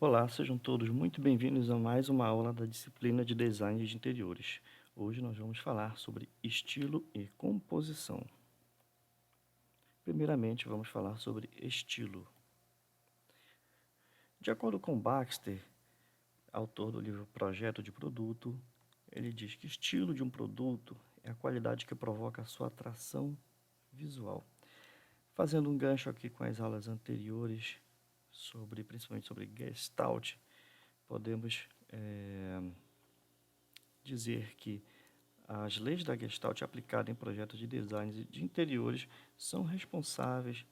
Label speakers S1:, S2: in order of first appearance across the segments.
S1: Olá, sejam todos muito bem-vindos a mais uma aula da disciplina de Design de Interiores. Hoje nós vamos falar sobre estilo e composição. Primeiramente, vamos falar sobre estilo. De acordo com Baxter, autor do livro Projeto de Produto, ele diz que estilo de um produto é a qualidade que provoca a sua atração visual. Fazendo um gancho aqui com as aulas anteriores, principalmente sobre Gestalt, podemos dizer que as leis da Gestalt aplicadas em projetos de design de interiores são responsáveis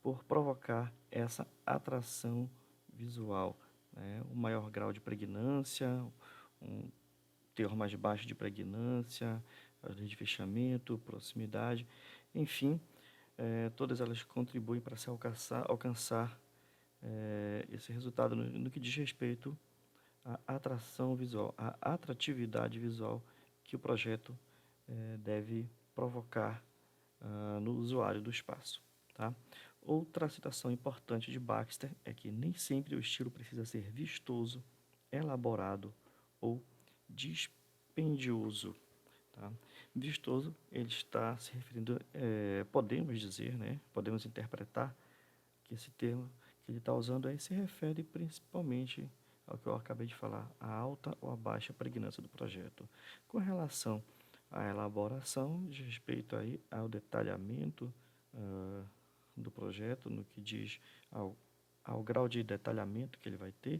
S1: por provocar essa atração visual, né? Um maior grau de pregnância, um teor mais baixo de pregnância, as leis de fechamento, proximidade, enfim, todas elas contribuem para se alcançar esse resultado no que diz respeito à atração visual, à atratividade visual que o projeto deve provocar no usuário do espaço. Tá? Outra citação importante de Baxter é que nem sempre o estilo precisa ser vistoso, elaborado ou dispendioso. Tá? Vistoso, ele está se referindo, podemos dizer, né, podemos interpretar que esse termo que ele está usando aí se refere principalmente ao que eu acabei de falar, a alta ou a baixa pregnância do projeto. Com relação à elaboração, de respeito aí ao detalhamento do projeto, no que diz ao grau de detalhamento que ele vai ter,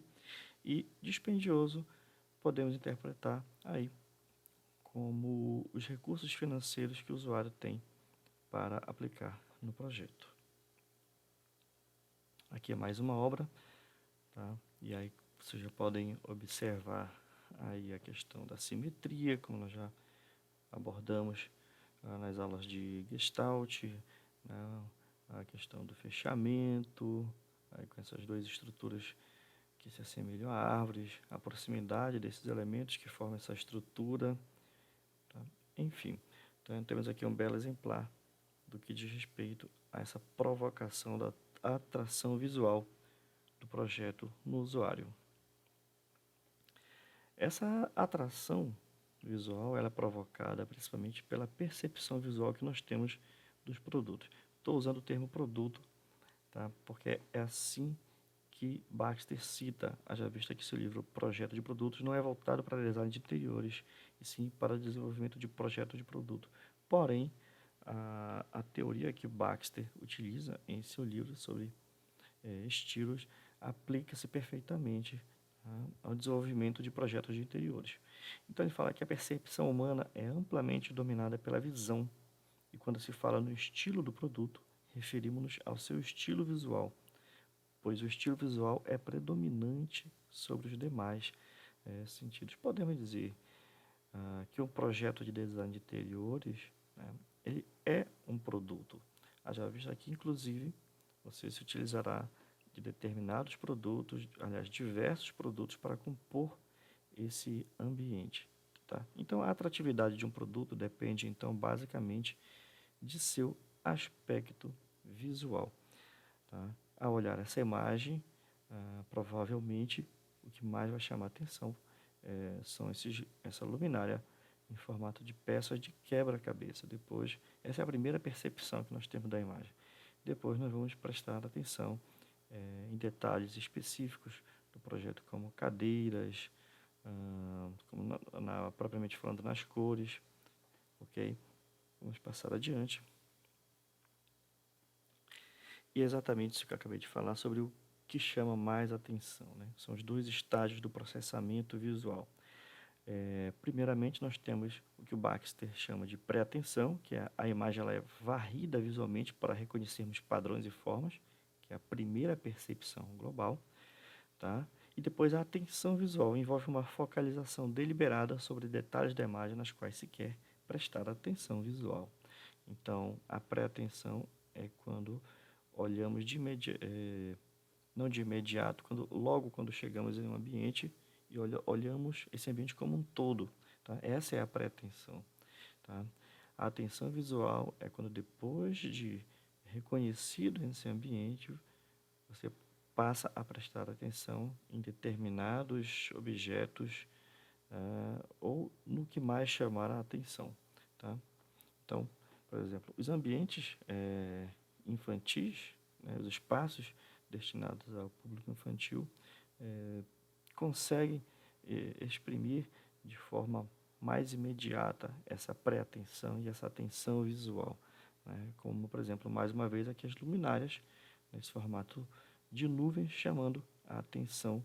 S1: e dispendioso podemos interpretar aí como os recursos financeiros que o usuário tem para aplicar no projeto. Aqui é mais uma obra, tá? E aí vocês já podem observar aí a questão da simetria, como nós já abordamos nas aulas de Gestalt, né? A questão do fechamento, aí com essas duas estruturas que se assemelham a árvores, a proximidade desses elementos que formam essa estrutura, tá? Enfim, então temos aqui um belo exemplar do que diz respeito a essa provocação da atração visual do projeto no usuário. Essa atração visual ela é provocada principalmente pela percepção visual que nós temos dos produtos. Estou usando o termo produto, tá? Porque é assim que Baxter cita, haja vista que seu livro Projeto de Produtos não é voltado para design de interiores, e sim para o desenvolvimento de projeto de produto. Porém, a teoria que Baxter utiliza em seu livro sobre estilos aplica-se perfeitamente, tá, ao desenvolvimento de projetos de interiores. Então ele fala que a percepção humana é amplamente dominada pela visão, e quando se fala no estilo do produto, referimos-nos ao seu estilo visual, pois o estilo visual é predominante sobre os demais sentidos. Podemos dizer que um projeto de design de interiores, né, ele é um produto. Já visto aqui, inclusive, você se utilizará de determinados produtos, aliás, diversos produtos para compor esse ambiente. Tá? Então, a atratividade de um produto depende, então, basicamente, de seu aspecto visual. Tá? Ao olhar essa imagem, provavelmente o que mais vai chamar a atenção são essa luminária em formato de peças de quebra-cabeça. Depois, essa é a primeira percepção que nós temos da imagem. Depois nós vamos prestar atenção em detalhes específicos do projeto, como cadeiras, como propriamente falando nas cores, ok? Vamos passar adiante. E é exatamente isso que eu acabei de falar sobre o que chama mais atenção, né? São os dois estágios do processamento visual. Primeiramente, nós temos o que o Baxter chama de pré-atenção, que é a imagem ela é varrida visualmente para reconhecermos padrões e formas, que é a primeira percepção global. Tá? E depois a atenção visual envolve uma focalização deliberada sobre detalhes da imagem nas quais se quer prestar atenção visual. Então, a pré-atenção é quando olhamos não de imediato, logo quando chegamos em um ambiente e olhamos esse ambiente como um todo. Tá? Essa é a pré-atenção. Tá? A atenção visual é quando depois de reconhecido esse ambiente, você passa a prestar atenção em determinados objetos ou no que mais chamar a atenção, tá? Então, por exemplo, os ambientes infantis, né, os espaços destinados ao público infantil, conseguem exprimir de forma mais imediata essa pré-atenção e essa atenção visual, né? Como, por exemplo, mais uma vez aqui as luminárias, nesse formato de nuvens, chamando a atenção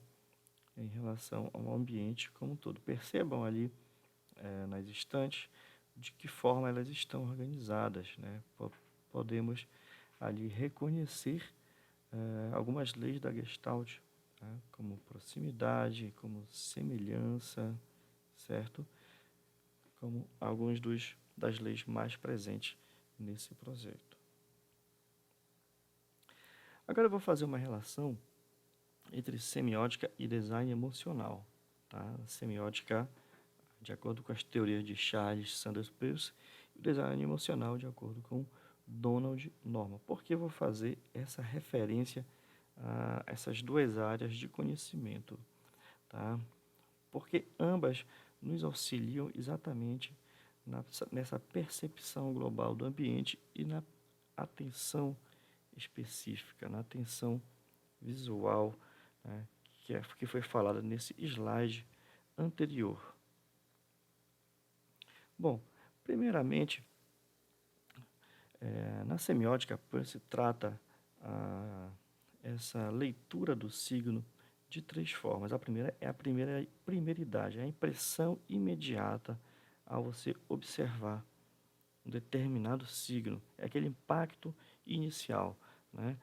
S1: em relação ao ambiente como um todo. Percebam ali nas estantes de que forma elas estão organizadas, né? Podemos ali reconhecer algumas leis da Gestalt, tá? Como proximidade, como semelhança, certo? Como alguns das leis mais presentes nesse projeto. Agora eu vou fazer uma relação entre semiótica e design emocional, tá? Semiótica, de acordo com as teorias de Charles Sanders Peirce, e o design emocional, de acordo com Donald Norman. Por que eu vou fazer essa referência a essas duas áreas de conhecimento, tá? Porque ambas nos auxiliam exatamente nessa percepção global do ambiente e na atenção específica, na atenção visual, né, que foi falada nesse slide anterior. Bom, primeiramente, na semiótica, se trata essa leitura do signo de três formas. A primeira é a primeiridade, a impressão imediata ao você observar um determinado signo, é aquele impacto inicial, né?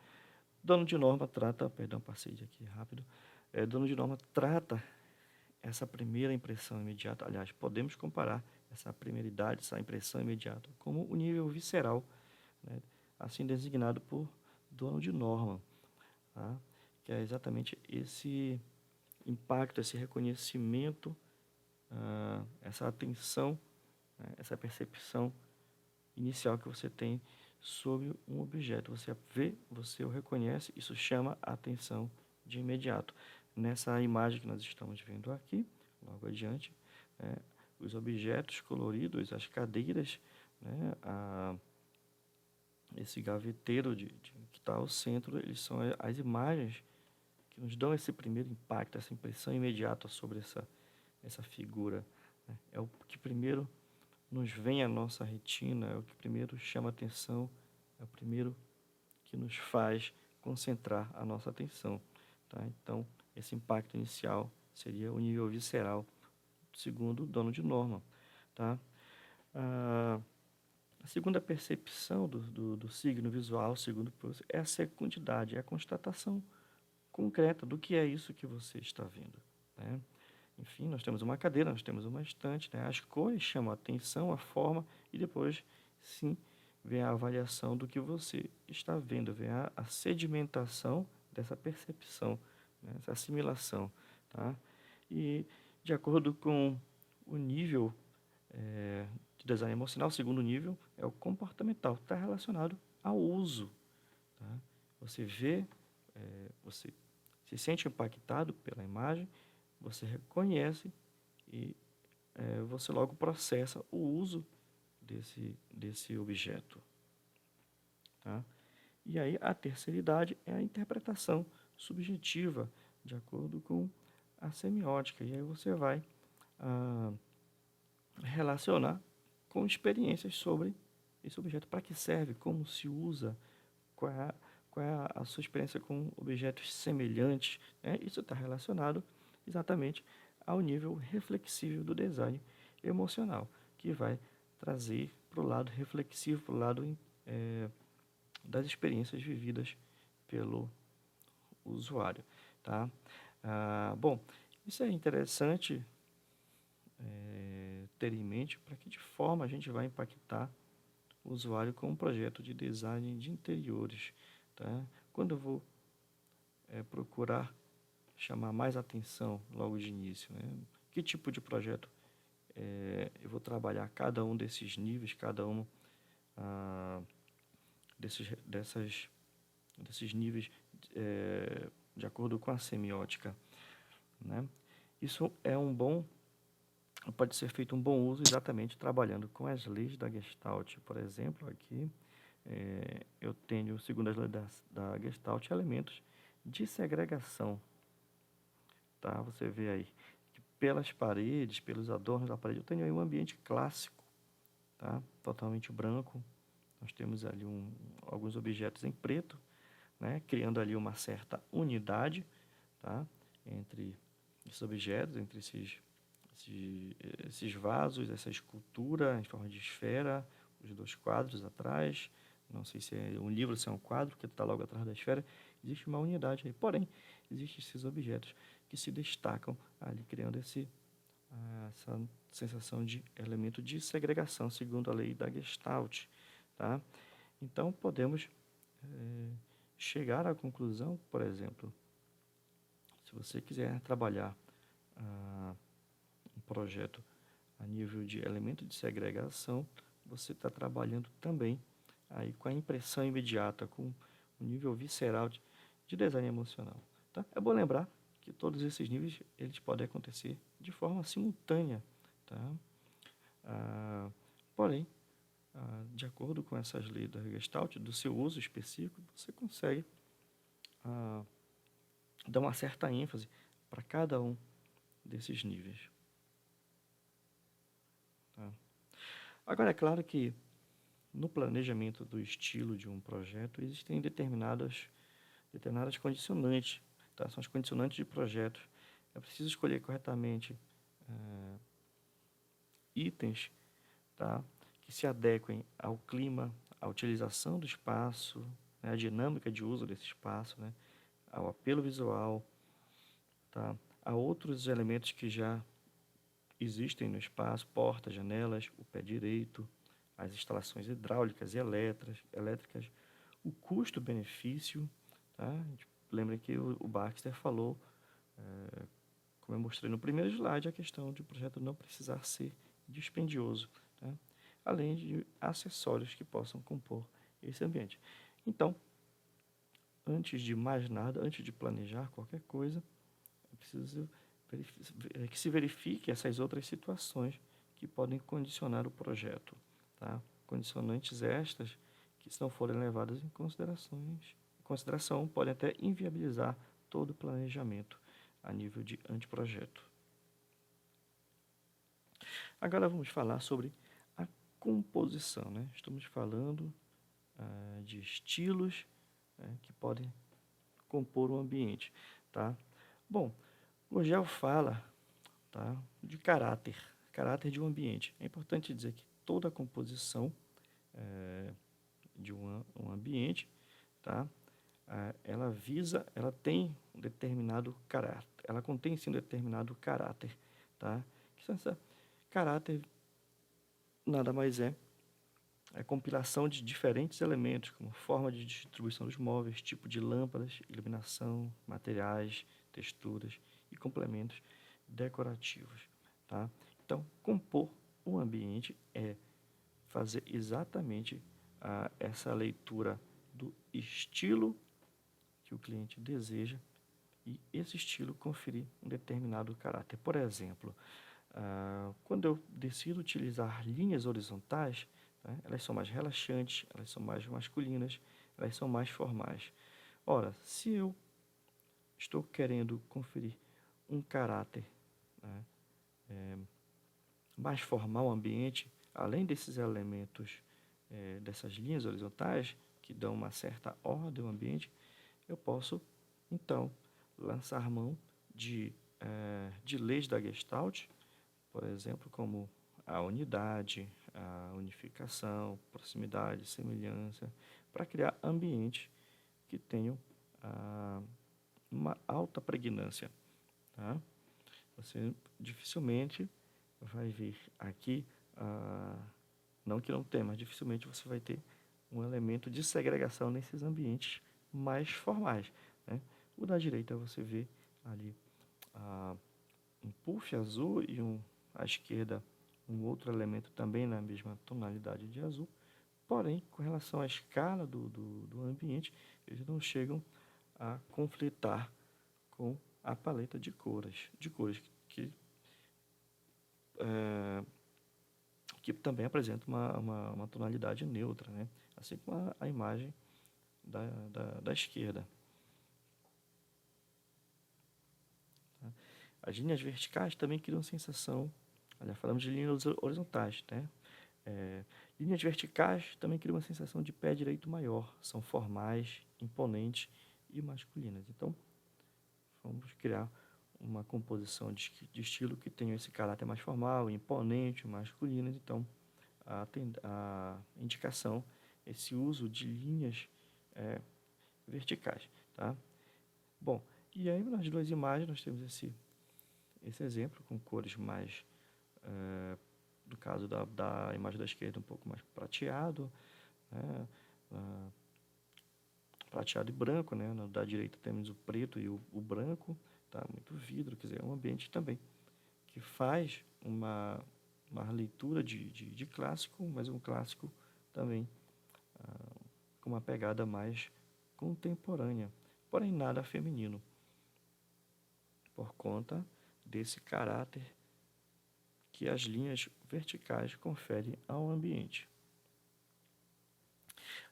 S1: Dono de Norma trata, perdão, passei aqui rápido, Dono de Norma trata essa primeira impressão imediata, aliás, podemos comparar essa primeiridade, essa impressão imediata, como o nível visceral, né? Assim designado por Dono de Norma, tá? Que é exatamente esse impacto, esse reconhecimento, essa atenção, né? Essa percepção inicial que você tem sobre um objeto. Você vê, você o reconhece, isso chama a atenção de imediato. Nessa imagem que nós estamos vendo aqui, logo adiante, os objetos coloridos, as cadeiras, né, esse gaveteiro que está ao centro, eles são as imagens que nos dão esse primeiro impacto, essa impressão imediata sobre essa figura, né? É o que primeiro nos vem à nossa retina, é o que primeiro chama atenção, é o primeiro que nos faz concentrar a nossa atenção, tá? Então, esse impacto inicial seria o nível visceral, segundo o Dono de Norma, tá? A segunda percepção do signo visual, segundo Peirce, é a secundidade, é a constatação concreta do que é isso que você está vendo, né? Enfim, nós temos uma cadeira, nós temos uma estante, né? As cores chamam a atenção, a forma, e depois, sim, vem a avaliação do que você está vendo, vem a sedimentação dessa percepção, né? Essa assimilação, tá? E, de acordo com o nível de design emocional, o segundo nível é o comportamental, está relacionado ao uso, tá? Você vê, você se sente impactado pela imagem, você reconhece e você logo processa o uso desse objeto, tá? E aí a terceira idade é a interpretação subjetiva, de acordo com a semiótica. E aí você vai relacionar com experiências sobre esse objeto, para que serve, como se usa, qual é a sua experiência com objetos semelhantes, né? Isso está relacionado exatamente ao nível reflexivo do design emocional, que vai trazer para o lado reflexivo, para o lado das experiências vividas pelo usuário, tá? Bom, isso é interessante ter em mente para que de forma a gente vai impactar o usuário com um projeto de design de interiores, tá? Quando eu vou procurar chamar mais atenção logo de início, né? Que tipo de projeto eu vou trabalhar cada um desses níveis, cada um desses níveis de acordo com a semiótica, né? Isso pode ser feito um bom uso exatamente trabalhando com as leis da Gestalt. Por exemplo, aqui eu tenho, segundo as leis da Gestalt, elementos de segregação, tá? Você vê aí que pelas paredes, pelos adornos da parede, eu tenho aí um ambiente clássico, tá? Totalmente branco. Nós temos ali alguns objetos em preto, né? Criando ali uma certa unidade, tá? Entre esses objetos, entre esses vasos, essa escultura em forma de esfera, os dois quadros atrás. Não sei se é um livro, se é um quadro, que está logo atrás da esfera. Existe uma unidade aí. Porém, existem esses objetos que se destacam ali, criando essa sensação de elemento de segregação, segundo a lei da Gestalt, tá? Então, podemos chegar à conclusão, por exemplo, se você quiser trabalhar um projeto a nível de elemento de segregação, você está trabalhando também aí com a impressão imediata, com o nível visceral de design emocional. Tá? É bom lembrar que todos esses níveis eles podem acontecer de forma simultânea. Tá? Porém, de acordo com essas leis da Gestalt, do seu uso específico, você consegue dar uma certa ênfase para cada um desses níveis. Tá? Agora, é claro que no planejamento do estilo de um projeto existem determinadas condicionantes, tá? São as condicionantes de projetos. É preciso escolher corretamente itens, tá? Que se adequem ao clima, à utilização do espaço, né? A dinâmica de uso desse espaço, né? Ao apelo visual, tá? A outros elementos que já existem no espaço, portas, janelas, o pé direito, as instalações hidráulicas e elétricas, o custo-benefício, tá? Lembra que o Baxter falou, como eu mostrei no primeiro slide, a questão de o projeto não precisar ser dispendioso, tá? Além de acessórios que possam compor esse ambiente. Então, antes de mais nada, antes de planejar qualquer coisa, é preciso que se verifique essas outras situações que podem condicionar o projeto, tá? Condicionantes estas que, se não forem levadas em consideração, podem até inviabilizar todo o planejamento a nível de anteprojeto. Agora vamos falar sobre a composição, né? Estamos falando de estilos que podem compor o ambiente, tá? Bom, Gurgel fala, tá, de caráter de um ambiente. É importante dizer que toda a composição de um ambiente, tá, ela tem um determinado caráter, ela contém sim um determinado caráter, tá? Que essa caráter nada mais é a compilação de diferentes elementos, como forma de distribuição dos móveis, tipo de lâmpadas, iluminação, materiais, texturas e complementos decorativos, tá? Então, compor um ambiente é fazer exatamente essa leitura do estilo que o cliente deseja e esse estilo conferir um determinado caráter. Por exemplo, quando eu decido utilizar linhas horizontais, né, elas são mais relaxantes, elas são mais masculinas, elas são mais formais. Ora, se eu estou querendo conferir um caráter, né, mais formal ao ambiente, além desses elementos, dessas linhas horizontais, que dão uma certa ordem ao ambiente, eu posso, então, lançar mão de leis da Gestalt, por exemplo, como a unidade, a unificação, proximidade, semelhança, para criar ambientes que tenham uma alta pregnância. Tá? Você dificilmente vai ver aqui, não que não tenha, mas dificilmente você vai ter um elemento de segregação nesses ambientes mais formais. Né? O da direita você vê ali um puff azul e à esquerda um outro elemento também na mesma tonalidade de azul. Porém, com relação à escala do ambiente, eles não chegam a conflitar com a paleta de cores que também apresenta uma tonalidade neutra, né? Assim como a imagem da esquerda. Tá? As linhas verticais também criam sensação, olha, falamos de linhas horizontais, né? Linhas verticais também criam uma sensação de pé direito maior, são formais, imponentes e masculinas. Então, vamos criar uma composição de estilo que tenha esse caráter mais formal, imponente, masculino. Então, a indicação, esse uso de linhas verticais, tá? Bom, e aí nas duas imagens nós temos esse exemplo com cores mais, no caso da imagem da esquerda, um pouco mais prateado, né? Prateado e branco, né? Da direita temos o preto e o branco, tá? Muito vidro, quer dizer, é um ambiente também que faz uma leitura de clássico, mas um clássico também com uma pegada mais contemporânea, porém nada feminino, por conta desse caráter que as linhas verticais conferem ao ambiente.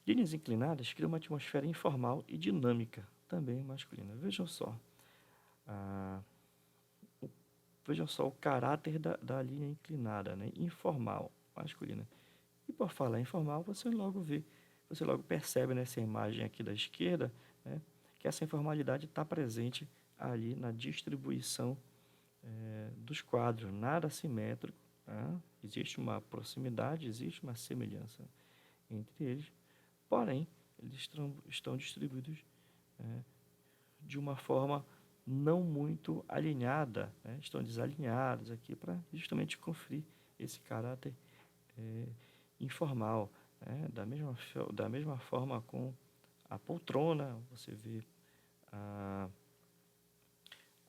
S1: Linhas inclinadas criam uma atmosfera informal e dinâmica, também masculina. Vejam só, o caráter da linha inclinada, né? Informal, masculina. E por falar informal, você logo percebe nessa imagem aqui da esquerda, né, que essa informalidade está presente ali na distribuição dos quadros, nada simétrico, tá? Existe uma proximidade, existe uma semelhança entre eles, porém, eles estão distribuídos de uma forma não muito alinhada, né? Estão desalinhados aqui para justamente conferir esse caráter informal, né? Da mesma forma com a poltrona, você vê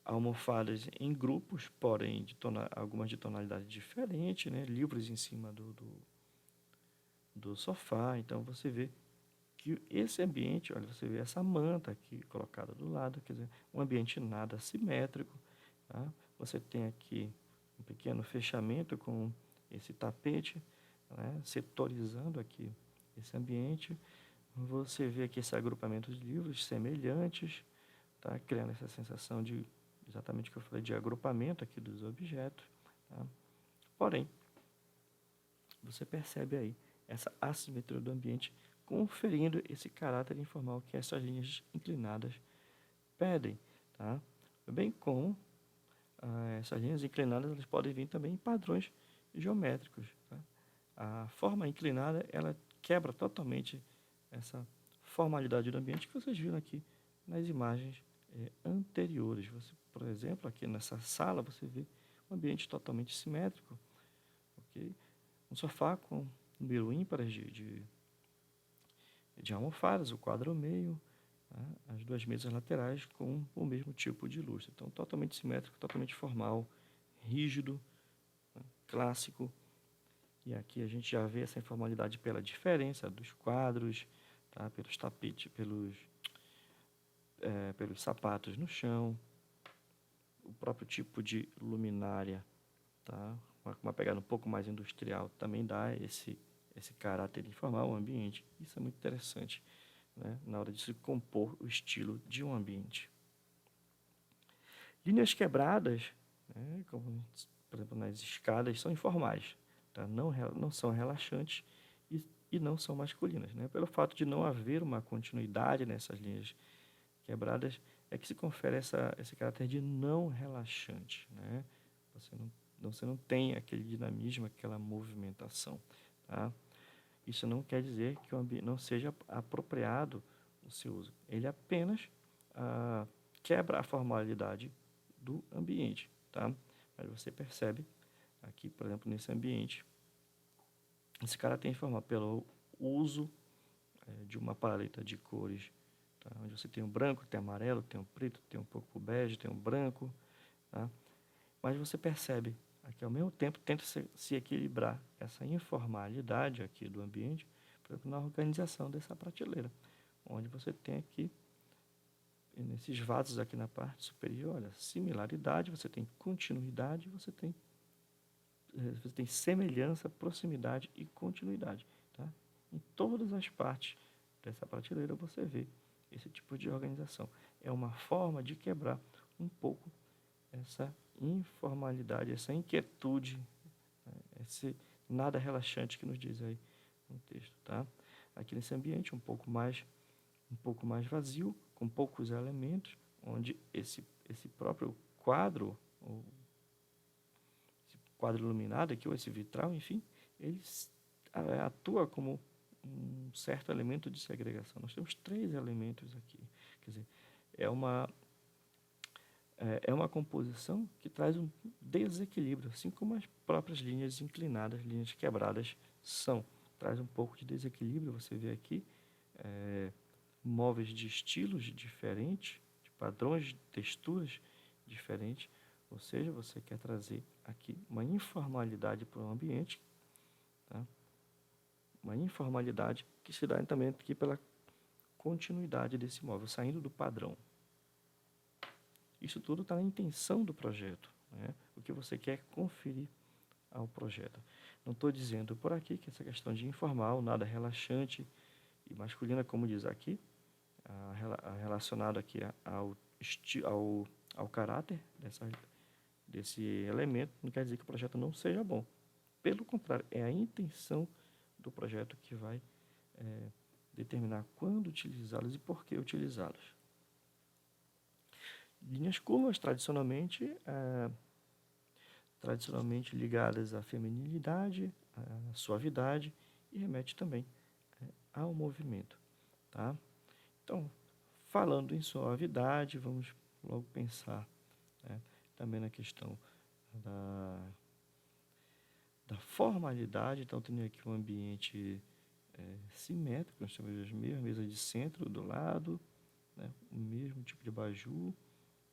S1: almofadas em grupos, porém algumas de tonalidade diferente, né? Livros em cima do sofá, então você vê que esse ambiente, olha, você vê essa manta aqui colocada do lado, quer dizer, um ambiente nada simétrico, tá? Você tem aqui um pequeno fechamento com esse tapete, né, setorizando aqui esse ambiente. Você vê aqui esse agrupamento de livros semelhantes, tá? Criando essa sensação de, exatamente o que eu falei, de agrupamento aqui dos objetos. Tá? Porém, você percebe aí essa assimetria do ambiente, conferindo esse caráter informal que essas linhas inclinadas pedem. Tá? Bem como essas linhas inclinadas elas podem vir também em padrões geométricos. Tá? A forma inclinada ela quebra totalmente essa formalidade do ambiente que vocês viram aqui nas imagens anteriores. Você, por exemplo, aqui nessa sala você vê um ambiente totalmente simétrico, ok? Um sofá com número ímpares de almofadas, o quadro ao meio, tá? As duas mesas laterais com o mesmo tipo de lustre. Então, totalmente simétrico, totalmente formal, rígido, tá? Clássico. E aqui a gente já vê essa informalidade pela diferença dos quadros, tá? Pelos tapetes, pelos sapatos no chão, o próprio tipo de luminária, tá? Uma pegada um pouco mais industrial também dá esse caráter informal ao ambiente. Isso é muito interessante, né? Na hora de se compor o estilo de um ambiente. Linhas quebradas, né? Como, por exemplo, nas escadas, são informais, tá? Não são relaxantes e não são masculinas, né? Pelo fato de não haver uma continuidade nessas linhas quebradas, é que se confere esse caráter de não relaxante, né? Você não tem aquele dinamismo, aquela movimentação, tá? Isso não quer dizer que o ambiente não seja apropriado o seu uso. Ele apenas quebra a formalidade do ambiente, tá? Mas você percebe aqui, por exemplo, nesse ambiente, esse caráter informal pelo uso de uma paleta de cores, tá? Onde você tem o branco, tem o amarelo, tem o preto, tem um pouco o bege, tem o branco, tá? Mas você percebe aqui ao mesmo tempo tenta se equilibrar essa informalidade aqui do ambiente, por exemplo, na organização dessa prateleira, onde você tem aqui nesses vasos aqui na parte superior, olha, similaridade, você tem continuidade, você tem semelhança, proximidade e continuidade, tá? Em todas as partes dessa prateleira você vê esse tipo de organização. É uma forma de quebrar um pouco essa informalidade, essa inquietude, esse nada relaxante que nos diz aí no texto, tá? Aqui nesse ambiente um pouco mais vazio, com poucos elementos, onde esse próprio quadro, ou esse quadro iluminado aqui, ou esse vitral, enfim, ele atua como um certo elemento de segregação. Nós temos 3 elementos aqui, quer dizer, é uma composição que traz um desequilíbrio, assim como as próprias linhas inclinadas, linhas quebradas são. Traz um pouco de desequilíbrio, você vê aqui, móveis de estilos diferentes, de padrões, de texturas diferentes, ou seja, você quer trazer aqui uma informalidade para o ambiente, tá? Uma informalidade que se dá também aqui pela continuidade desse móvel, saindo do padrão. Isso tudo está na intenção do projeto, né? O que você quer conferir ao projeto. Não estou dizendo por aqui que essa questão de informal, nada relaxante e masculina, como diz aqui, relacionado aqui ao caráter desse elemento, não quer dizer que o projeto não seja bom. Pelo contrário, é a intenção do projeto que vai determinar quando utilizá-los e por que utilizá-los. Linhas curvas, tradicionalmente ligadas à feminilidade, à suavidade e remete também ao movimento, tá? Então, falando em suavidade, vamos logo pensar, né, também na questão da formalidade. Então, tem aqui um ambiente simétrico, nós temos as mesmas mesas de centro do lado, né, o mesmo tipo de abajur,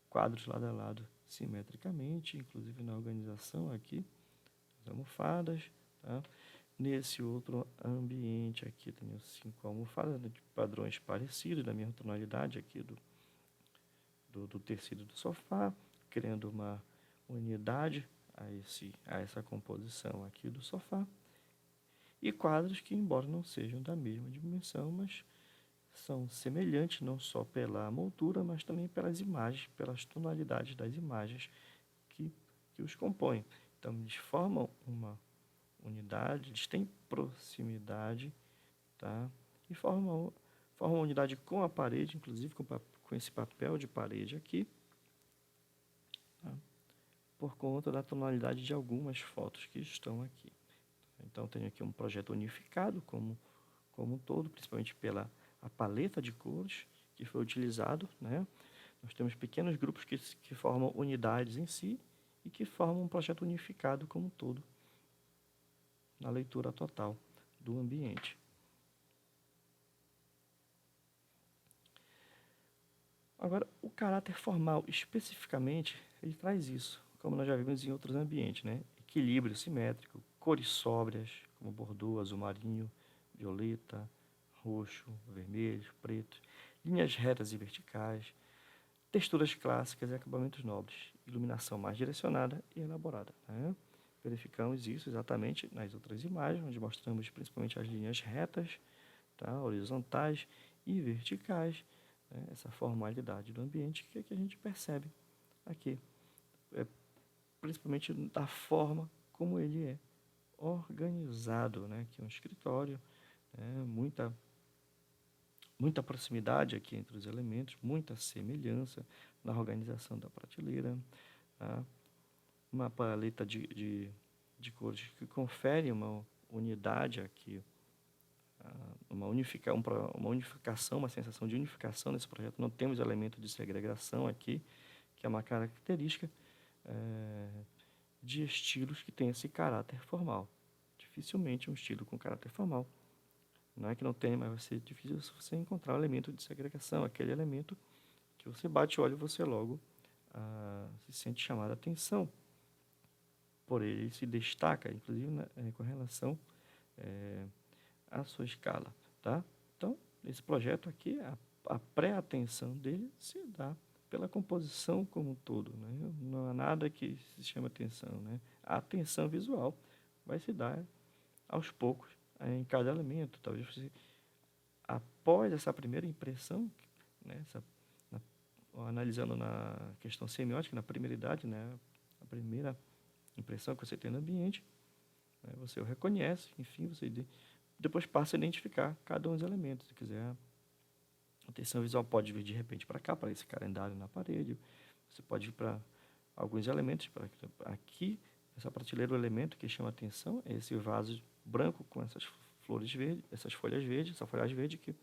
S1: quadros lado a lado simetricamente, inclusive na organização aqui, as almofadas, tá? Nesse outro ambiente aqui, tenho 5 almofadas, né, de padrões parecidos, da mesma tonalidade aqui do tecido do sofá, criando uma unidade a essa composição aqui do sofá. E quadros que, embora não sejam da mesma dimensão, mas são semelhantes não só pela moldura, mas também pelas imagens, pelas tonalidades das imagens que os compõem. Então, eles formam uma unidade, eles têm proximidade, tá? E formam uma unidade com a parede, inclusive com esse papel de parede aqui, tá? Por conta da tonalidade de algumas fotos que estão aqui. Então, tenho aqui um projeto unificado como um todo, principalmente pela a paleta de cores que foi utilizado, né? Nós temos pequenos grupos que formam unidades em si e que formam um projeto unificado como um todo na leitura total do ambiente. Agora, o caráter formal, especificamente, ele traz isso, como nós já vimos em outros ambientes, né? Equilíbrio simétrico, cores sóbrias, como bordô, azul marinho, violeta, roxo, vermelho, preto, linhas retas e verticais, texturas clássicas e acabamentos nobres, iluminação mais direcionada e elaborada, né? Verificamos isso exatamente nas outras imagens, onde mostramos principalmente as linhas retas, tá? Horizontais e verticais, né? Essa formalidade do ambiente que a gente percebe aqui, principalmente da forma como ele é organizado, né? Aqui é um escritório, né? Muita proximidade aqui entre os elementos, muita semelhança na organização da prateleira, tá? Uma paleta de cores que confere uma unidade aqui, uma unificação, uma sensação de unificação nesse projeto. Não temos elemento de segregação aqui, que é uma característica de estilos que tem esse caráter formal. Dificilmente um estilo com caráter formal. Não é que não tem, mas vai ser difícil você encontrar um elemento de segregação, aquele elemento que você bate o olho e você logo se sente chamado a atenção por ele, se destaca, inclusive, com relação à sua escala, tá? Então, esse projeto aqui, a pré-atenção dele se dá pela composição como um todo, né? Não há nada que se chama atenção, né? A atenção visual vai se dar aos poucos em cada elemento. Talvez você, após essa primeira impressão, né? Na, analisando na questão semiótica, na primeira idade, né? A primeira impressão que você tem no ambiente, né? Você o reconhece, enfim, você depois passa a identificar cada um dos elementos. Se quiser, a atenção visual pode vir de repente para cá, para esse calendário na parede. Você pode vir para alguns elementos. Para aqui, essa prateleira, o elemento que chama atenção é esse vaso branco com essas flores verdes, essas folhas verdes, essa folhagem verde, que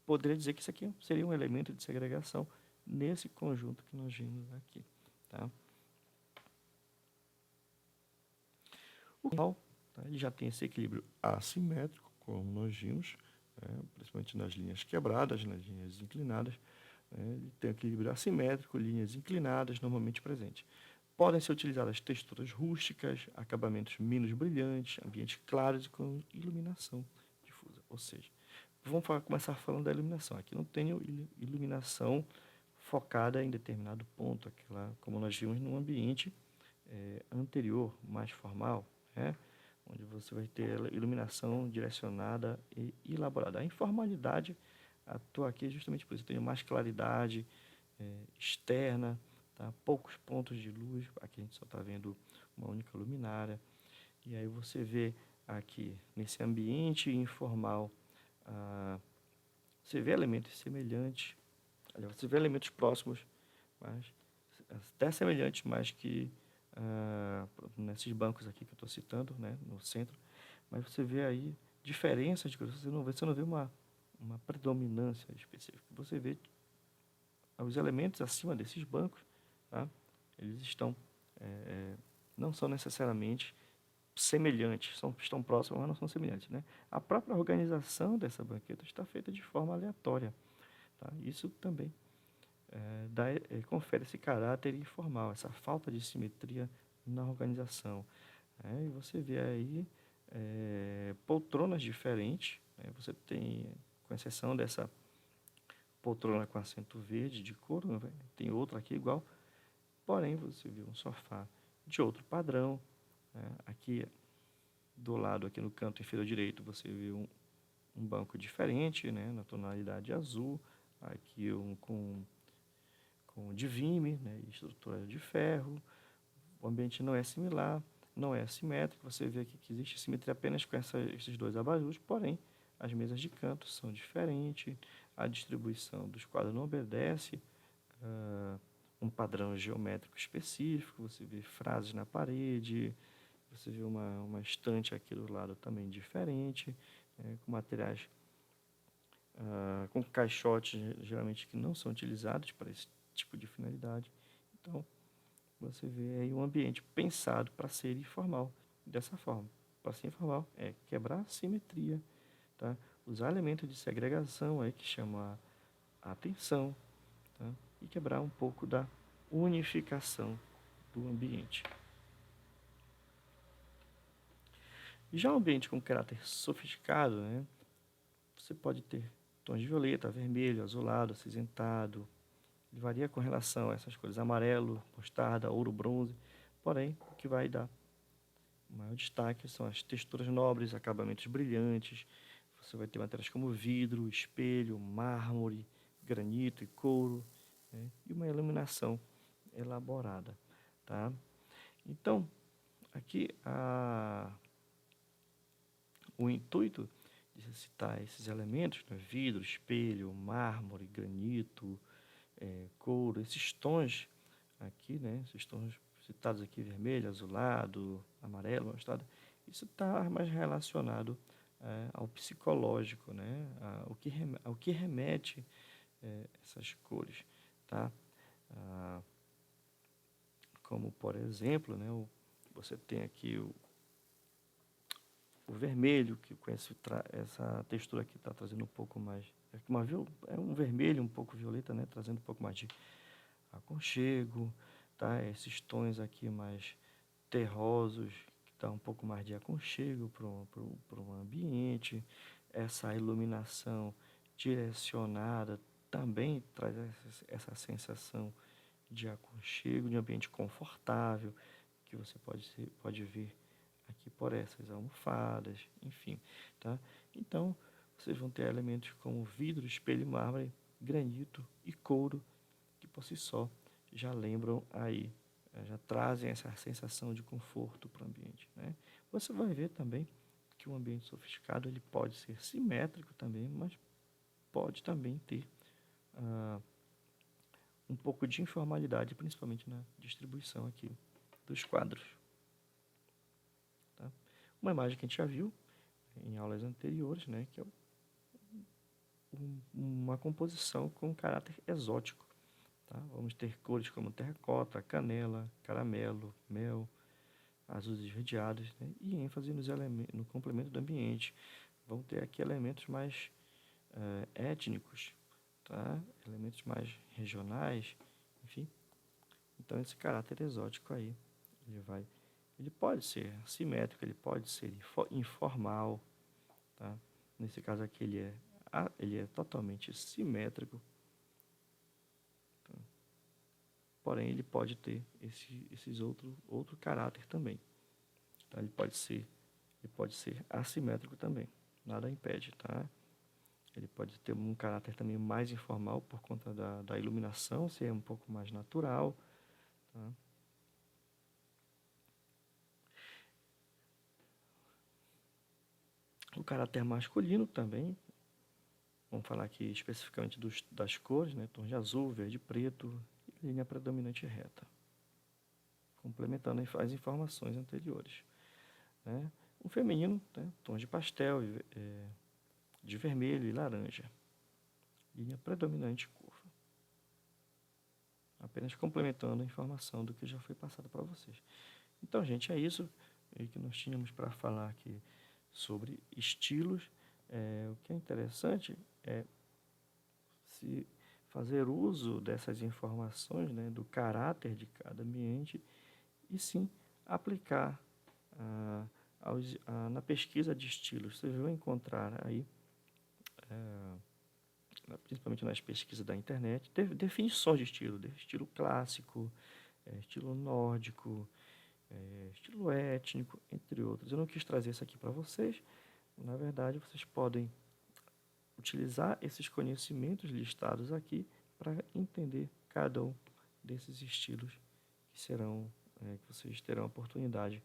S1: poderia dizer que isso aqui seria um elemento de segregação nesse conjunto que nós vimos aqui. Tá? O canal, tá? Ele já tem esse equilíbrio assimétrico, como nós vimos, né? Principalmente nas linhas quebradas, nas linhas inclinadas. Né? Ele tem equilíbrio assimétrico, linhas inclinadas normalmente presentes. Podem ser utilizadas texturas rústicas, acabamentos menos brilhantes, ambientes claros e com iluminação difusa. Ou seja, vamos começar falando da iluminação. Aqui não tem iluminação focada em determinado ponto, aquela, como nós vimos no ambiente anterior, mais formal, né? Onde você vai ter iluminação direcionada e elaborada. A informalidade atua aqui justamente por isso. Tem mais claridade externa, tá? Poucos pontos de luz. Aqui a gente só está vendo uma única luminária. E aí você vê aqui, nesse ambiente informal, você vê elementos semelhantes, você vê elementos próximos, mas até semelhantes, mas que nesses bancos aqui que eu estou citando, né, no centro, mas você vê aí diferenças de cores. Você não vê uma predominância específica. Você vê os elementos acima desses bancos, tá? Eles estão não são necessariamente semelhantes, estão próximos, mas não são semelhantes, né? A própria organização dessa banqueta está feita de forma aleatória, tá? Isso também confere esse caráter informal, essa falta de simetria na organização. Né? E você vê aí poltronas diferentes, né? Você tem, com exceção dessa poltrona com assento verde de couro, né? Tem outra aqui igual, porém você vê um sofá de outro padrão, né? Aqui do lado, aqui no canto inferior direito, você vê um banco diferente, né? Na tonalidade azul, aqui com de vime, né, estrutura de ferro. O ambiente não é similar, não é assimétrico. Você vê aqui que existe simetria apenas com esses dois abajures, porém as mesas de canto são diferentes, a distribuição dos quadros não obedece um padrão geométrico específico. Você vê frases na parede, você vê uma estante aqui do lado também diferente, com materiais, com caixotes geralmente que não são utilizados para esse tipo de finalidade. Então, você vê aí um ambiente pensado para ser informal, dessa forma. Para ser informal é quebrar a simetria, tá? Usar elementos de segregação aí que chamam a atenção, tá? E quebrar um pouco da unificação do ambiente. Já um ambiente com caráter sofisticado, né? Você pode ter tons de violeta, vermelho, azulado, acinzentado. Ele varia com relação a essas cores: amarelo, mostarda, ouro, bronze. Porém, o que vai dar o maior destaque são as texturas nobres, acabamentos brilhantes. Você vai ter matérias como vidro, espelho, mármore, granito e couro, né? E uma iluminação elaborada, tá? Então, aqui o intuito de citar esses elementos, né? Vidro, espelho, mármore, granito, couro, esses tons aqui, né? Esses tons citados aqui, vermelho, azulado, amarelo, mostarda, isso está mais relacionado ao psicológico, né? Ao que remete essas cores, tá? Como, por exemplo, né? Você tem aqui o vermelho, que com essa textura aqui está trazendo um pouco mais, é um vermelho um pouco violeta, né? Trazendo um pouco mais de aconchego, tá? Esses tons aqui mais terrosos, que dá um pouco mais de aconchego para um ambiente. Essa iluminação direcionada também traz essa sensação de aconchego, de ambiente confortável, que você pode ver aqui por essas almofadas, enfim, tá? Então, vocês vão ter elementos como vidro, espelho e mármore, granito e couro, que por si só já lembram aí, já trazem essa sensação de conforto para o ambiente, né? Você vai ver também que um ambiente sofisticado ele pode ser simétrico também, mas pode também ter ah, um pouco de informalidade, principalmente na distribuição aqui dos quadros. Tá? Uma imagem que a gente já viu em aulas anteriores, né, que é uma composição com caráter exótico. Tá? Vamos ter cores como terracota, canela, caramelo, mel, azuis esverdeados, né? E ênfase no complemento do ambiente. Vão ter aqui elementos mais étnicos, tá? Elementos mais regionais, enfim. Então esse caráter exótico aí, ele pode ser simétrico, ele pode ser informal, tá? Nesse caso aqui ele é totalmente simétrico, tá? Porém ele pode ter esses outro caráter também, tá? Ele pode ser assimétrico também, nada impede, tá? Ele pode ter um caráter também mais informal por conta da iluminação, ser um pouco mais natural, tá? O caráter masculino também, vamos falar aqui especificamente das cores, né? Tons de azul, verde, preto e linha predominante reta, complementando as informações anteriores, né? O feminino, né? Tons de pastel, de vermelho e laranja, linha predominante curva, apenas complementando a informação do que já foi passado para vocês. Então, gente, é isso que nós tínhamos para falar aqui sobre estilos. O que é interessante é se fazer uso dessas informações, né, do caráter de cada ambiente e sim aplicar na pesquisa de estilos. Vocês vão encontrar aí, principalmente nas pesquisas da internet, definições de estilo clássico, estilo nórdico, estilo étnico, entre outros. Eu não quis trazer isso aqui para vocês. Na verdade, vocês podem utilizar esses conhecimentos listados aqui para entender cada um desses estilos que vocês terão a oportunidade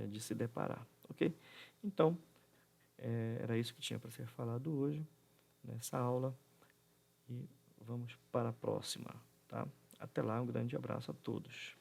S1: de se deparar, ok? Então, era isso que tinha para ser falado hoje nessa aula e vamos para a próxima, tá? Até lá, um grande abraço a todos.